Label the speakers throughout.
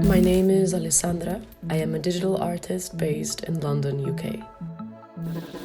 Speaker 1: My name is Alessandra. I am a digital artist based in London, UK.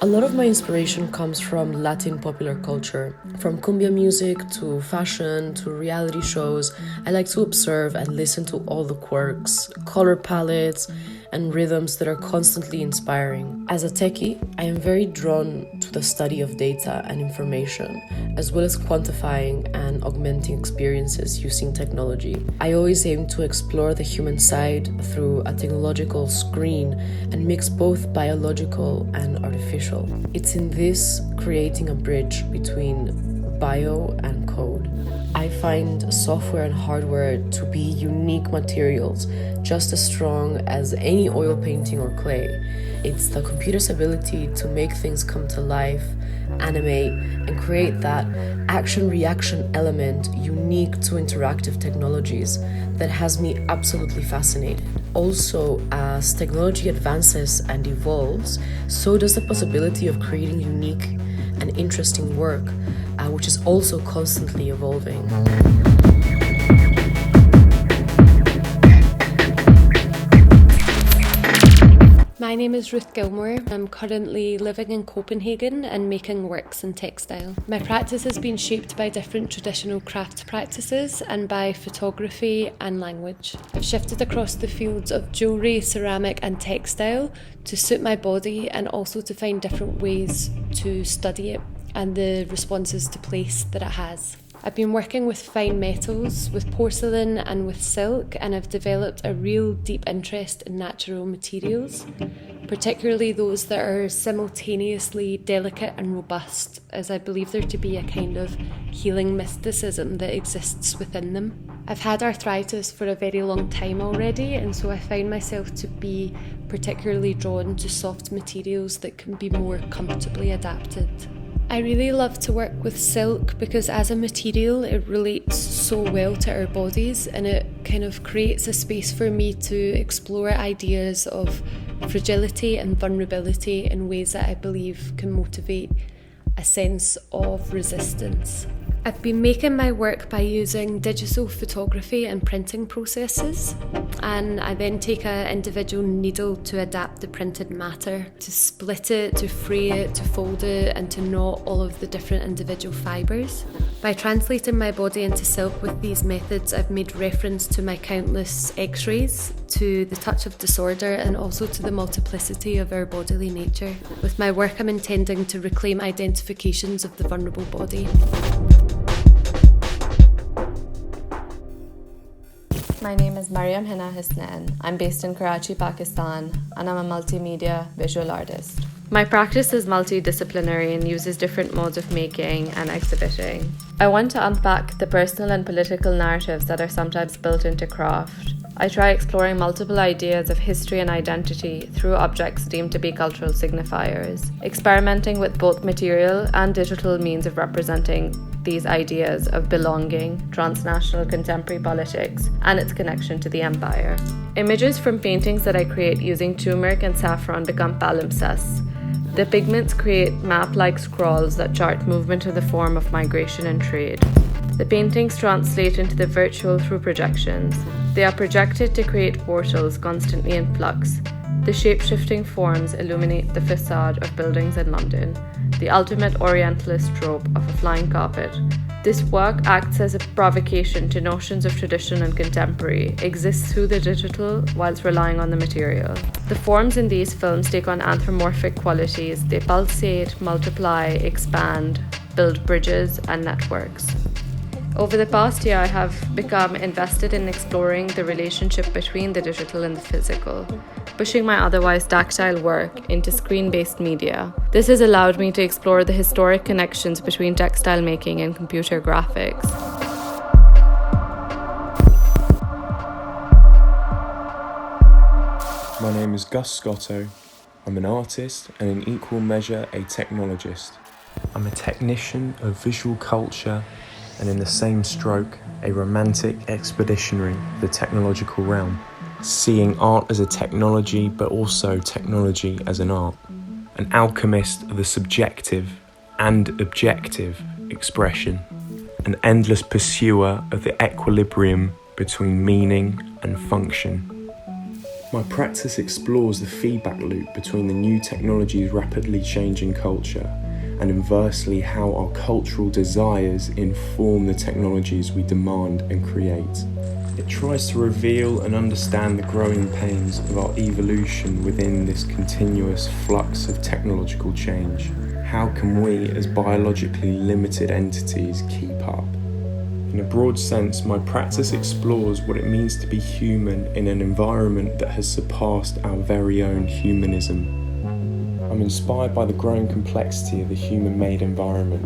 Speaker 1: A lot of my inspiration comes from Latin popular culture. From cumbia music to fashion to reality shows, I like to observe and listen to all the quirks, color palettes, and rhythms that are constantly inspiring. As a techie, I am very drawn to the study of data and information, as well as quantifying and augmenting experiences using technology. I always aim to explore the human side through a technological screen and mix both biological and artificial. It's in this creating a bridge between bio and code. I find software and hardware to be unique materials, just as strong as any oil painting or clay. It's the computer's ability to make things come to life, animate, and create that action-reaction element unique to interactive technologies that has me absolutely fascinated. Also, as technology advances and evolves, so does the possibility of creating unique and interesting work, which is also constantly evolving.
Speaker 2: My name is Ruth Gilmour. I'm currently living in Copenhagen and making works in textile. My practice has been shaped by different traditional craft practices and by photography and language. I've shifted across the fields of jewellery, ceramic and textile to suit my body and also to find different ways to study it and the responses to place that it has. I've been working with fine metals, with porcelain and with silk, and I've developed a real deep interest in natural materials, particularly those that are simultaneously delicate and robust, as I believe there to be a kind of healing mysticism that exists within them. I've had arthritis for a very long time already, and so I find myself to be particularly drawn to soft materials that can be more comfortably adapted. I really love to work with silk because as a material it relates so well to our bodies, and it kind of creates a space for me to explore ideas of fragility and vulnerability in ways that I believe can motivate a sense of resistance. I've been making my work by using digital photography and printing processes, and I then take an individual needle to adapt the printed matter, to split it, to fray it, to fold it, and to knot all of the different individual fibres. By translating my body into silk with these methods, I've made reference to my countless x-rays, to the touch of disorder, and also to the multiplicity of our bodily nature. With my work, I'm intending to reclaim identifications of the vulnerable body.
Speaker 3: My name is Maryam Hasnain. I'm based in Karachi, Pakistan, and I'm a multimedia visual artist. My practice is multidisciplinary and uses different modes of making and exhibiting. I want to unpack the personal and political narratives that are sometimes built into craft. I try exploring multiple ideas of history and identity through objects deemed to be cultural signifiers, experimenting with both material and digital means of representing these ideas of belonging, transnational contemporary politics, and its connection to the empire. Images from paintings that I create using turmeric and saffron become palimpsests. The pigments create map-like scrawls that chart movement in the form of migration and trade. The paintings translate into the virtual through projections. They are projected to create portals constantly in flux. The shape-shifting forms illuminate the facade of buildings in London, the ultimate Orientalist trope of a flying carpet. This work acts as a provocation to notions of tradition and contemporary, exists through the digital whilst relying on the material. The forms in these films take on anthropomorphic qualities. They pulsate, multiply, expand, build bridges and networks. Over the past year, I have become invested in exploring the relationship between the digital and the physical, pushing my otherwise tactile work into screen-based media. This has allowed me to explore the historic connections between textile making and computer graphics.
Speaker 4: My name is Gus Scotto. I'm an artist and in equal measure a technologist. I'm a technician of visual culture and in the same stroke, a romantic expeditionary of the technological realm, seeing art as a technology but also technology as an art, an alchemist of the subjective and objective expression, an endless pursuer of the equilibrium between meaning and function. My practice explores the feedback loop between the new technology's rapidly changing culture and inversely how our cultural desires inform the technologies we demand and create. It tries to reveal and understand the growing pains of our evolution within this continuous flux of technological change. How can we, as biologically limited entities, keep up? In a broad sense, my practice explores what it means to be human in an environment that has surpassed our very own humanism. I'm inspired by the growing complexity of the human-made environment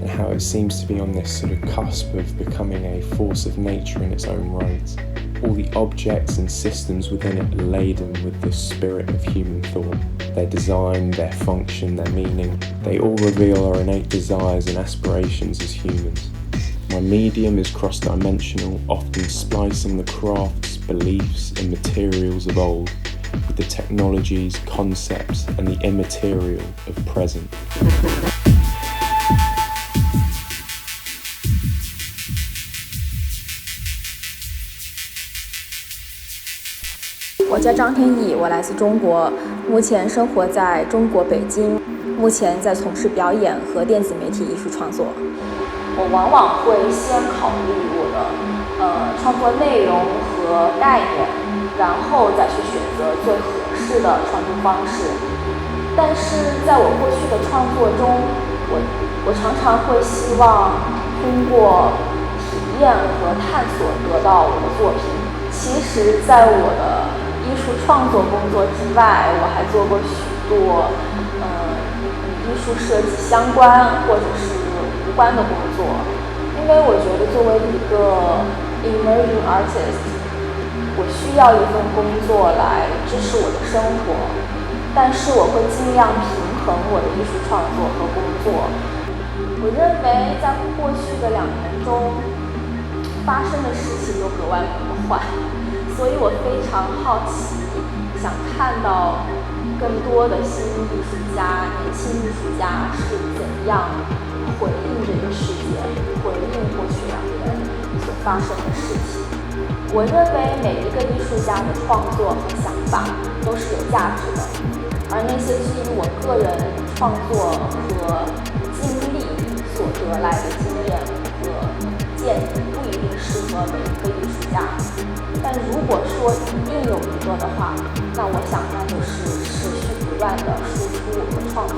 Speaker 4: and how it seems to be on this sort of cusp of becoming a force of nature in its own right. All the objects and systems within it are laden with the spirit of human thought. Their design, their function, their meaning, they all reveal our innate desires and aspirations as humans. My medium is cross-dimensional, often splicing the crafts, beliefs and materials of old with the technologies, concepts and the immaterial of present.
Speaker 5: 我叫张天意，我来自中国，目前生活在中国北京，目前在从事表演和电子媒体艺术创作。我往往会先考虑我的创作内容和概念，然后再去选择最合适的创作方式。但是在我过去的创作中，我常常会希望通过体验和探索得到我的作品。其实在我的艺术创作工作之外，我还做过许多与艺术设计相关或者是无关的工作。因为我觉得作为一个 emerging artist， 我需要一份工作来支持我的生活，但是我会尽量平衡我的艺术创作和工作。我认为在过去的2年中发生的事情都格外魔幻，所以我非常好奇，想看到更多的新艺术家、年轻艺术家是怎样回应这个世界，回应过去2年所发生的事情。我认为每一个艺术家的创作和想法都是有价值的，而那些基于我个人创作和经历所得来的经验和建议不一定适合每一个艺术家。但如果说一定有一个的话，那我想那就是持续不断的输出和创作。